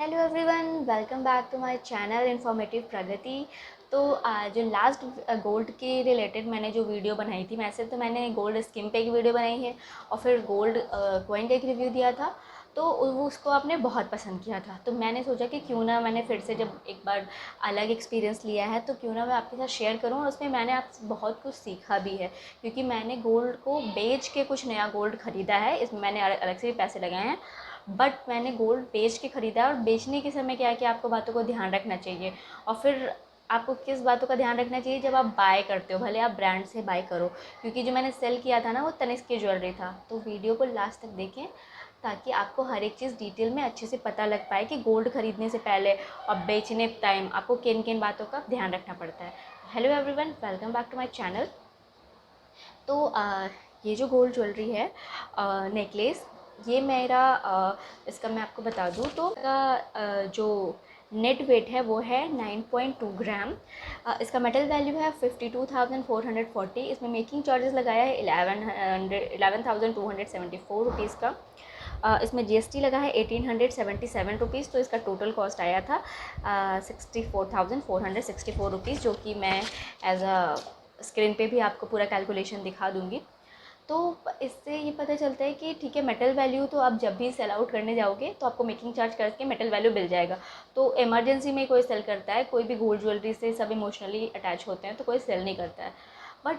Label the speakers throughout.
Speaker 1: Hello everyone, welcome back to my channel informative Pragati. तो जो last gold के related मैंने जो वीडियो बनाई थी, वैसे तो मैंने गोल्ड स्कीम पे की वीडियो बनाई है और फिर गोल्ड कॉइन का एक रिव्यू दिया था। तो वो उसको आपने बहुत पसंद किया था, तो मैंने सोचा कि क्यों ना मैंने फिर से जब एक बार अलग एक्सपीरियंस लिया है तो क्यों ना मैं आपके साथ शेयर करूं। और उसमें मैंने आपसे बहुत कुछ सीखा भी है, क्योंकि मैंने गोल्ड को बेच के कुछ नया गोल्ड ख़रीदा है। इसमें मैंने अलग से भी पैसे लगाए हैं, बट मैंने गोल्ड बेच के ख़रीदा है। और बेचने के समय क्या है कि आपको बातों को ध्यान रखना चाहिए। और फिर आपको किस बातों का ध्यान रखना चाहिए जब आप बाय करते हो, भले आप ब्रांड से बाय करो। क्योंकि जो मैंने सेल किया था ना, वो तनिष्क की ज्वेलरी था। तो वीडियो को लास्ट तक देखें ताकि आपको हर एक चीज़ डिटेल में अच्छे से पता लग पाए कि गोल्ड ख़रीदने से पहले और बेचने टाइम आपको किन किन बातों का ध्यान रखना पड़ता है। Hello everyone, welcome back to my channel. तो ये जो गोल्ड ज्वेलरी है, नेकलेस, ये मेरा इसका मैं आपको बता दूँ तो जो नेट वेट है वो है 9.2 ग्राम। इसका मेटल वैल्यू है 52,440। इसमें मेकिंग चार्जेस लगाया है 11,274 रुपीज़ का। इसमें जीएसटी लगा है 1877 रुपीज़। तो इसका टोटल कॉस्ट आया था 64,464 रुपीज़, जो कि मैं एज अ स्क्रीन पे भी आपको पूरा कैलकुलेशन दिखा दूँगी। तो इससे ये पता चलता है कि ठीक है, मेटल वैल्यू तो आप जब भी सेल आउट करने जाओगे तो आपको मेकिंग चार्ज करके मेटल वैल्यू मिल जाएगा। तो इमरजेंसी में कोई सेल करता है, कोई भी गोल्ड ज्वेलरी से सब इमोशनली अटैच होते हैं, तो कोई सेल नहीं करता है। बट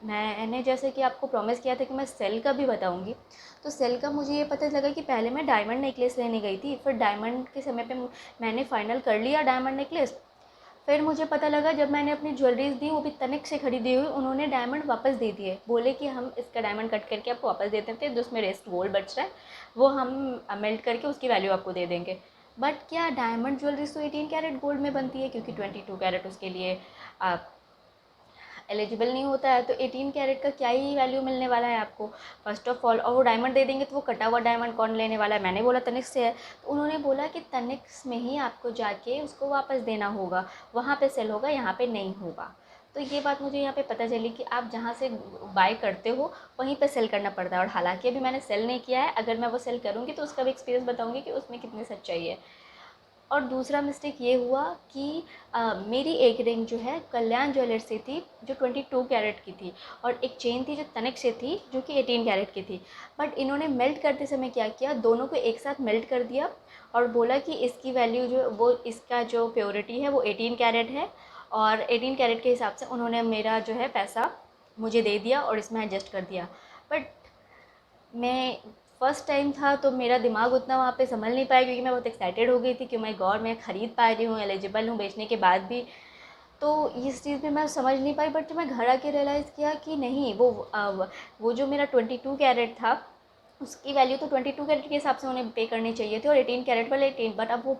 Speaker 1: मैंने जैसे कि आपको प्रॉमिस किया था कि मैं सेल का भी बताऊंगी, तो सेल का मुझे ये पता लगा कि पहले मैं डायमंड नेकलेस लेने गई थी। फिर डायमंड के समय पे मैंने फ़ाइनल कर लिया डायमंड नेकलेस। फिर मुझे पता लगा जब मैंने अपनी ज्वेलरीज दी, वो भी तनिक से खरीदी हुई, उन्होंने डायमंड वापस दे दिए। बोले कि हम इसका डायमंड कट करके आपको वापस दे देते हैं, जो उसमें रेस्ट गोल्ड बच रहा है वो हम मेल्ट करके उसकी वैल्यू आपको दे देंगे। बट क्या डायमंड ज्वेलरीज तो 18 कैरेट गोल्ड में बनती है, क्योंकि 22 कैरेट उसके लिए एलिजिबल नहीं होता है। तो 18 कैरेट का क्या ही वैल्यू मिलने वाला है आपको, फर्स्ट ऑफ ऑल। और वो डायमंड दे देंगे तो वो कटा हुआ डायमंड कौन लेने वाला है। मैंने बोला तनिष्क से है, तो उन्होंने बोला कि तनिष्क में ही आपको जाके उसको वापस देना होगा, वहाँ पे सेल होगा, यहाँ पे नहीं होगा। तो ये बात मुझे यहाँ पे पता चली कि आप जहाँ से बाय करते हो वहीं पे सेल करना पड़ता है। और हालांकि अभी मैंने सेल नहीं किया है, अगर मैं वो सेल करूँगी तो उसका भी एक्सपीरियंस बताऊँगी कि उसमें कितनी सच्चाई है। और दूसरा मिस्टेक ये हुआ कि मेरी एक रिंग जो है कल्याण ज्वेलर्स से थी, जो 22 कैरेट की थी, और एक चेन थी जो तनिक से थी, जो कि 18 कैरेट की थी। बट इन्होंने मेल्ट करते समय क्या किया, दोनों को एक साथ मेल्ट कर दिया और बोला कि इसकी वैल्यू जो वो, इसका जो प्योरिटी है वो 18 कैरेट है। और 18 कैरेट के हिसाब से उन्होंने मेरा जो है पैसा मुझे दे दिया और इसमें एडजस्ट कर दिया। बट मैं फर्स्ट टाइम था तो मेरा दिमाग उतना वहाँ पे संभल नहीं पाया, क्योंकि मैं बहुत एक्साइटेड हो गई थी कि माय गॉड, मैं ख़रीद पा रही हूँ, एलिजिबल हूँ बेचने के बाद भी। तो इस चीज़ में मैं समझ नहीं पाई। बट जब मैं घर आके रियलाइज़ किया कि नहीं, वो जो मेरा 22 कैरेट था उसकी वैल्यू तो 22 कैरेट के हिसाब से उन्हें पे करनी चाहिए थी, और 18 कैरेट वाले 18। बट अब वो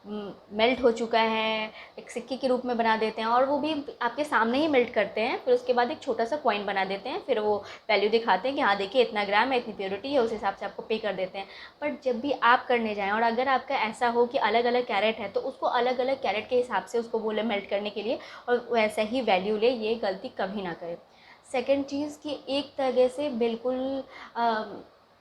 Speaker 1: मेल्ट हो चुका है, एक सिक्के के रूप में बना देते हैं, और वो भी आपके सामने ही मेल्ट करते हैं। फिर उसके बाद एक छोटा सा कॉइन बना देते हैं, फिर वो वैल्यू दिखाते हैं कि हाँ देखिए इतना ग्राम है, इतनी प्योरिटी है, उस हिसाब से आपको पे कर देते हैं। बट जब भी आप करने जाएँ और अगर आपका ऐसा हो कि अलग अलग कैरेट है, तो उसको अलग अलग कैरेट के हिसाब से उसको बोले मेल्ट करने के लिए, और वैसा ही वैल्यू ले। ये गलती कभी ना करें। सेकेंड चीज़ कि एक तरह से बिल्कुल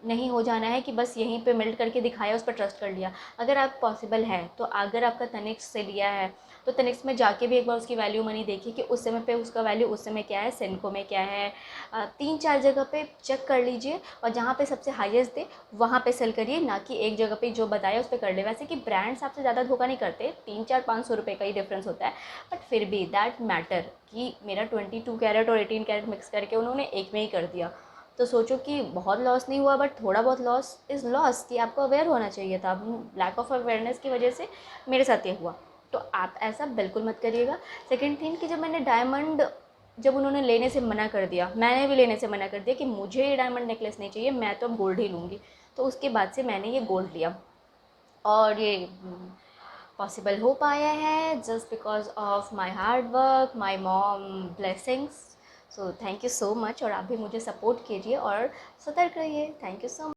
Speaker 1: नहीं हो जाना है कि बस यहीं पे मेल्ट करके दिखाया, उस पर ट्रस्ट कर लिया। अगर आप पॉसिबल है तो अगर आपका तनिष्क से लिया है तो तनिष्क में जाके भी एक बार उसकी वैल्यू मनी देखिए कि उस समय पे उसका वैल्यू उस समय क्या है, सेनको में क्या है। 3-4 जगह पे चेक कर लीजिए, और जहाँ पे सबसे हाईएस्ट दे वहाँ पे सेल करिए, ना कि एक जगह पे जो बताया उस पर कर ले। वैसे कि ब्रांड्स आपसे ज़्यादा धोखा नहीं करते, 300-500 रुपये का ही डिफरेंस होता है। बट फिर भी दैट मैटर कि मेरा 22 कैरेट और 18 कैरेट मिक्स करके उन्होंने एक में ही कर दिया। तो सोचो कि बहुत लॉस नहीं हुआ, बट थोड़ा बहुत लॉस इज़ लॉस, कि आपको अवेयर होना चाहिए था। लैक ऑफ अवेयरनेस की वजह से मेरे साथ ये हुआ। तो आप ऐसा बिल्कुल मत करिएगा। सेकेंड थिंग कि जब मैंने डायमंड, जब उन्होंने लेने से मना कर दिया, मैंने भी लेने से मना कर दिया कि मुझे ये डायमंड नेकलेस नहीं चाहिए, मैं तो अब गोल्ड ही लूँगी। तो उसके बाद से मैंने ये गोल्ड लिया, और ये पॉसिबल हो पाया है just because of my hard work, my mom blessings. So thank you so much. और आप भी मुझे सपोर्ट कीजिए और सतर्क रहिए। Thank you so much.